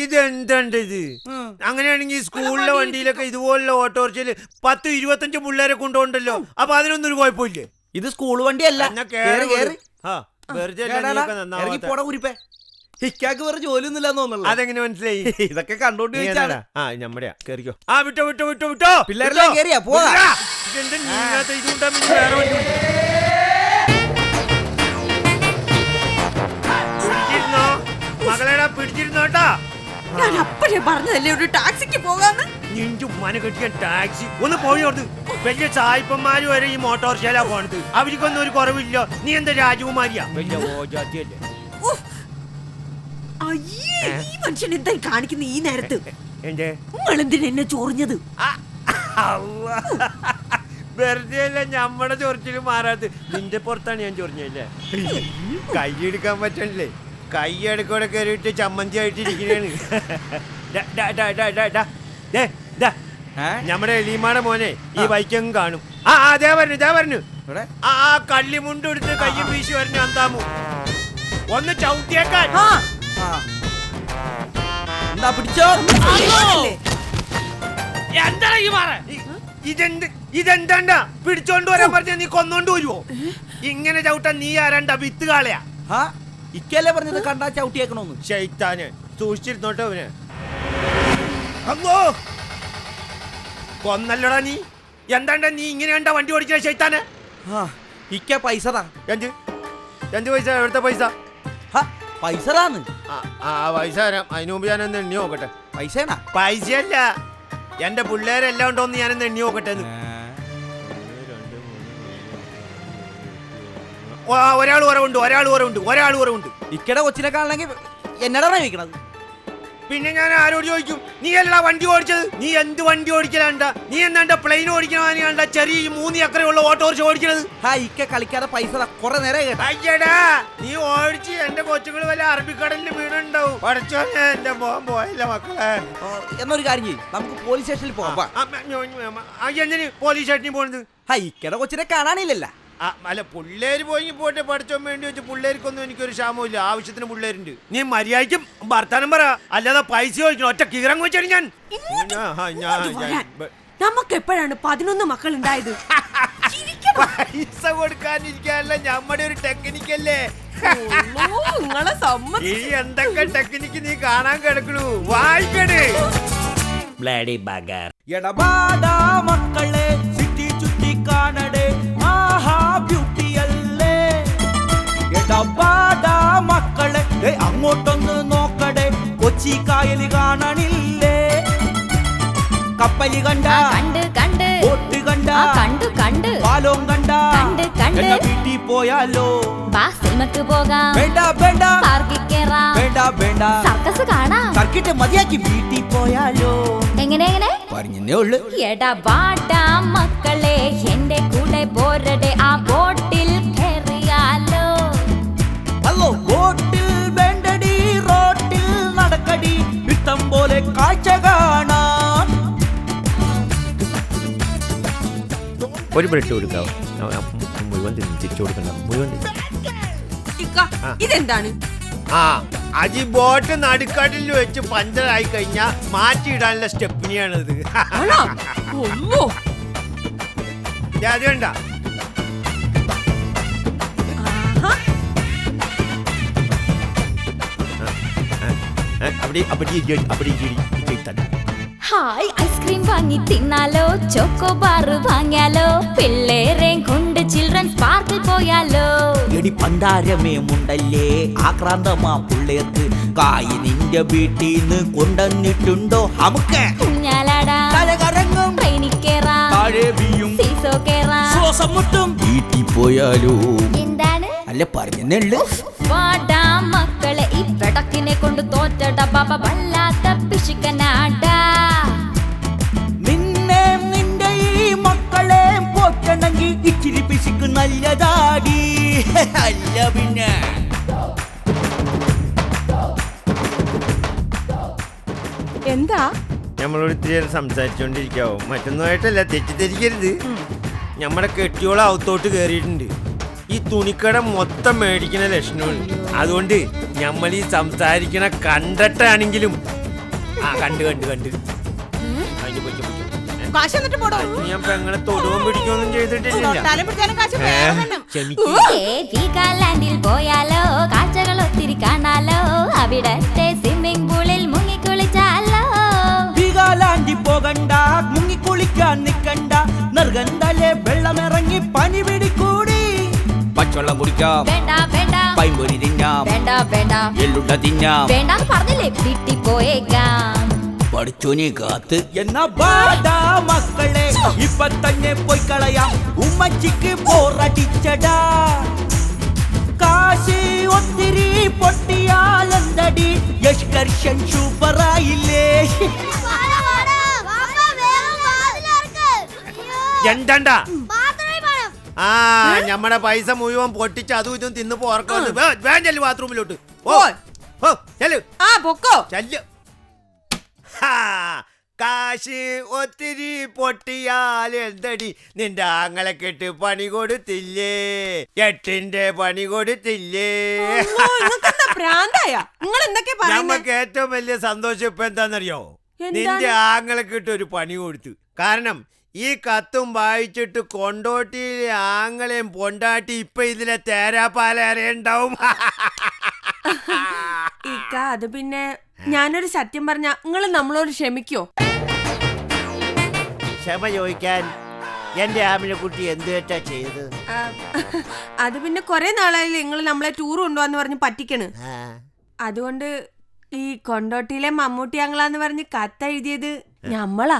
ഇതെന്താണ്ട് ഇത്? അങ്ങനെയാണെങ്കിൽ സ്കൂളിലെ വണ്ടിയിലൊക്കെ ഇതുപോലുള്ള ഓട്ടോറിക്ഷയില് 10-25 പിള്ളേരെ കൊണ്ടുപോകണ്ടല്ലോ. അപ്പൊ അതിനൊന്നും ഒരു കുഴപ്പമില്ലേ? ഇത് സ്കൂൾ വണ്ടിയല്ല. ഹിക്കാക്ക് വേറെ ജോലിയൊന്നുമില്ല. അതെങ്ങനെ മനസ്സിലായി? ഇതൊക്കെ കണ്ടോണ്ട് നമ്മടെയാ കേറിക്കോ. വിട്ടോ പിള്ളേരെല്ലാം കേറിയാ പോവാ. മകളെടാ പിടിച്ചിരുന്നോട്ടാ. ഞാൻ അപ്പഴേ പറഞ്ഞതല്ലേ ഒരു ടാക്സിക്ക് പോകാന്ന്. ഉമ്മനെ കെട്ടിയ ടാക്സി ഒന്ന് പോയോർന്ന്. വലിയ സായിപ്പന്മാര് വരെ ഈ മോട്ടോറിക്ഷയിലാ പോണത്. അവർക്കൊന്നും ഒരു കുറവില്ല. നീ എന്താ രാജകുമാരിയാ? വലിയ ഓജാത്തിയല്ലേ? അയ്യേ, ഈ മനുഷ്യൻ എന്താ കാണിക്കുന്ന ഈ നേരത്ത്? എന്റെ നിങ്ങൾ എന്തിനാ എന്നെ ചൊറിഞ്ഞത്? വെറുതെ അല്ല ഞമ്മടെ ചൊറിച്ചില് മാറാത്ത. നിന്റെ പുറത്താണ് ഞാൻ ചൊറിഞ്ഞല്ലേ. കൈയെടുക്കാൻ പറ്റണില്ലേ? കൈയെടുക്കൂടെ കയറിയിട്ട് ചമ്മന്തി ആയിട്ടിരിക്കുകയാണ്. നമ്മുടെ എലീമാടെ മോനെ ഈ ബൈക്കങ്ങ് കാണും. അതേ പറഞ്ഞു ആ കള്ളിമുണ്ട് എടുത്ത് കയ്യും വീശി വരണ അന്താമു ഒന്ന് ചവിട്ടിയേക്കാൻ. എന്താ പിടിച്ചോ? ഇതെന്താണ്ടാ പിടിച്ചോണ്ട് വരാൻ പറഞ്ഞ നീ കൊന്നോണ്ട് വരുവോ? ഇങ്ങനെ ചവിട്ടാൻ നീ ആരാണ്ടാ? വിത്ത് കാളയാ? ഇക്കല്ലേ പറഞ്ഞത് കണ്ടാ ചവിട്ടിയേക്കണോന്ന്. ശൈത്താന് സൂക്ഷിച്ചിരുന്നോട്ടെ അവന്. അല്ലോ കൊന്നല്ലടാ നീ. എന്താണ്ടാ നീ ഇങ്ങനെ കണ്ടാ വണ്ടി ഓടിക്കണ ശൈത്താന്? ഇക്ക പൈസ താ. എന്ത് പൈസ? എവിടുത്തെ പൈസ? പൈസ താന്ന്. പൈസ തരാം. അതിനു മുമ്പ് ഞാനൊന്ന് എണ്ണി നോക്കട്ടെ. പൈസയല്ല, എന്റെ പിള്ളേരെല്ലാം ഉണ്ടോന്ന് ഞാനൊന്ന് എണ്ണി നോക്കട്ടെ. ഒരാൾ കുറവുണ്ട്. ഇക്കടെ കൊച്ചിനെ കാണണമെങ്കിൽ എന്നടാ വയ്ക്കണത്. പിന്നെ ഞാൻ ആരോട് ചോദിക്കും? നീ അല്ലടാ വണ്ടി ഓടിച്ചത്. നീ എന്ത് വണ്ടി ഓടിക്കലാണ്ടാ? നീ എന്താ പ്ലെയിൻ ഓടിക്കണ? ചെറിയ 3 ഏക്കറുള്ള ഓട്ടോറിക്ഷ ഓടിക്കണത്? ഇക്ക കളിക്കാതെ പൈസ കുറെ നേരം കേട്ടാ. അയ്യടാ നീ ഓടിച്ച് എന്റെ കൊച്ചുകൾ വല്ല അറബിക്കടലിൽ വീടുണ്ടാവും. പഠിച്ചോനെ എന്റെ മോൻ പോയല്ല മക്കളെ. എന്നൊരു കാര്യം ചെയ്യും, നമുക്ക് പോലീസ് സ്റ്റേഷനിൽ പോവാം. എന്തിന് പോലീസ് സ്റ്റേഷനിൽ പോണത്? ഇക്കടെ കൊച്ചിനെ കാണാനില്ലല്ല. അല്ല പിള്ളേര് പോയി പോട്ടെ. പഠിച്ചോൻ വേണ്ടി വെച്ച് പിള്ളേർക്കൊന്നും എനിക്കൊരു ക്ഷാമമില്ല. ആവശ്യത്തിന് പിള്ളേരുണ്ട്. നീ മര്യാദയ്ക്കും വർത്താനം പറ, അല്ലാതെ പൈസ ചോദിക്കണം. ഒറ്റ കീറം വെച്ചാണ് ഞാൻ. നമുക്ക് എപ്പോഴാണ് 11 മക്കൾ ഉണ്ടായത്? പൈസ കൊടുക്കാനിരിക്കാനല്ല നമ്മുടെ ഒരു ടെക്നിക്കല്ലേ. ഈ എന്തൊക്കെ ടെക്നിക്ക് നീ കാണാൻ കിടക്കണു. വായിക്കണേ ബ്ലഡി ബഗർ. എടപാടാ മക്കളെ സിറ്റി ചുറ്റി കാണടേ, ആഹാ ബ്യൂട്ടിയല്ലേ. എടപാടാ മക്കളെ അങ്ങോട്ടൊന്ന് നോക്കടേ, കൊച്ചി കായല് കാണണില്ലേ. കപ്പലി കണ്ട കണ്ട്, ബോട്ട് കണ്ട കണ്ട്, പാലോം കണ്ട കണ്ട്, വീട്ടിൽ പോയാലോ? സിനിമക്ക് പോകാം. വേണ്ട വേണ്ട സർക്കസ് കാണാം. സർക്കിട്ട് മതിയാക്കി വീട്ടിൽ പോയാലോ? എങ്ങനെ പറഞ്ഞേ ഉള്ളു. എടപാടാ മക്കളെ എന്റെ കൂടെ പോരടെ, ആ ബോട്ടിൽ കയറിയാലോ? അല്ലോ ബോട്ടിൽ വേണ്ടടി, റോട്ടിൽ നടക്കടി, ഇഷ്ടം പോലെ കാഴ്ച കാണാം. ഒരു ബ്രെഡ് കൊടുക്കാവോ? മുഴുവൻ തിരിച്ചു കൊടുക്കണ്ട. മുഴുവൻ ഇതെന്താണ്? അത് ബോട്ട് നടുക്കാട്ടിൽ വെച്ച് പഞ്ചറായി കഴിഞ്ഞാ മാറ്റിയിടാനുള്ള സ്റ്റെപ്പിനെയാണിത്. അത് വേണ്ട. ഹായ്, ഐസ്ക്രീം വാങ്ങി തിന്നാലോ, ചോക്കോബാർ വാങ്ങിയാലോ, പിള്ളേരെ കൊണ്ട് ചിൽഡ്രൻസ് പാർക്കിൽ പോയാലോ? എടി പണ്ടാരമേ മുണ്ടല്ലേ, ആക്രാന്തമാ പിള്ളേർക്ക് കായ് നിന്റെ വീട്ടിന്ന് കൊണ്ടുവന്നിട്ടുണ്ടോ? നമുക്ക് കുഞ്ഞാലാടാം, ട്രെയിനിൽ കേറാം, സീസോ കേറാം, ശ്വാസം മുട്ടും. വീട്ടിൽ പോയാലോ? എന്താണ് അല്ല പറഞ്ഞെന്നുള്ളു. വാടാ മക്കളെ ഈ വെടക്കിനെ കൊണ്ട് തോറ്റട ബാബ വല്ലാത്ത പിശുക്കനാടാ. നിന്റെ ഈ മക്കളെ പോറ്റണമെങ്കിൽ ഇച്ചിരി പിശുക്ക് നല്ലതാടി. അല്ല പിന്നെ എന്താ നമ്മളോട് ഇത്തിരി സംസാരിച്ചോണ്ടിരിക്കാവോ? മറ്റൊന്നുമായിട്ടല്ല, തെറ്റിദ്ധരിക്കരുത്. നമ്മുടെ കെട്ടിയോളം അകത്തോട്ട് കയറിയിട്ടുണ്ട്. ഈ തുണിക്കട മൊത്തം മേടിക്കുന്ന ലക്ഷണമാണ്. അതുകൊണ്ട് നമ്മൾ ഈ സംസാരിക്കണ കണ്ടിട്ടാണെങ്കിലും കണ്ട് അതിന് പൊയ്ക്കോ. കാശ് എന്നിട്ട് പോടോ. ഞാൻ പെങ്ങളെ തൊടുവൻ പിടിക്കൊന്നും ചെയ്തിട്ടില്ല. തൊട്ടാലും പിടിച്ചാലും കാശ് വേറെ തന്നെ. വീഗാലാൻഡിൽ പോയാലോ കാഴ്ചകൾ ഒത്തിരി കാണാലോ അവിടത്തെ സ്വിമ്മിംഗ് പൂളിൽ മുങ്ങിക്കുളിച്ചാലോ. വീഗാലാൻഡിൽ പോകണ്ട, മുങ്ങിക്കുളിക്കാൻ നിക്കണ്ട, നിർഗന്ധലെ വെള്ളമിറങ്ങി പനി പിടിക്കൂടി. പച്ചവെള്ളം കുടിക്കാം, വേണ്ട വേണ്ട പൈമ്പൊരി തിന്നാം, വേണ്ട വേണ്ട എള്ളുണ്ട തിന്നാം. വേണ്ടാന്ന് പറഞ്ഞില്ലേ, വീട്ടിൽ പോയേക്കാം. പഠിച്ചോനെ കാത്ത് എന്നാ ബാടാ മക്കളെ, ഇപ്പൊ തന്നെ പോയി കളയാം. ഉമ്മച്ചിക്ക് പോറടിച്ചടാ, കാശി ഒത്തിരി പൊട്ടിയാലെന്തടി, എക്സ്കർഷൻ സൂപ്പറായില്ലേ. എന്താ നമ്മടെ പൈസ മുഴുവൻ പൊട്ടിച്ച് അതും ഇതും തിന്ന് പോർക്കുന്നു. ചെല്ലു ബാത്റൂമിലോട്ട്. പൊക്കോ. ചെല്ലു. കാശ് ഒത്തിരി പൊട്ടിയാൽ എന്തടി, നിന്റെ ആങ്ങളെ കെട്ട് പണി കൊടുത്തില്ലേ, 8ന്റെ പണി കൊടുത്തില്ലേ. നമുക്ക് ഏറ്റവും വലിയ സന്തോഷം ഇപ്പൊ എന്താന്നറിയോ, നിന്റെ ആങ്ങളെ കെട്ട് ഒരു പണി കൊടുത്തു. കാരണം ഈ കത്തും വായിച്ചിട്ട് കൊണ്ടോട്ടിയിലെ ആങ്ങളെയും പൊണ്ടാട്ടി ഇപ്പൊ ഇതിലെ തേരാപ്പാലാരേണ്ടാവും. അത് പിന്നെ ഞാനൊരു സത്യം പറഞ്ഞ നിങ്ങൾ നമ്മളോട് ക്ഷമിക്കോ? ക്ഷമ ചോദിക്കാൻ എന്റെ ആമിനെക്കുട്ടി എന്ത് തെറ്റാ ചെയ്ത്? അത് പിന്നെ കൊറേ നാളായില്ലേ നിങ്ങൾ നമ്മളെ ടൂർ കൊണ്ടുപോവാന്ന് പറഞ്ഞ് പറ്റിക്കണ്. അതുകൊണ്ട് ഈ കൊണ്ടോട്ടിയിലെ മമ്മൂട്ടി ആങ്ങളാന്ന് പറഞ്ഞ് കത്തെഴുതിയത് ഞമ്മളാ.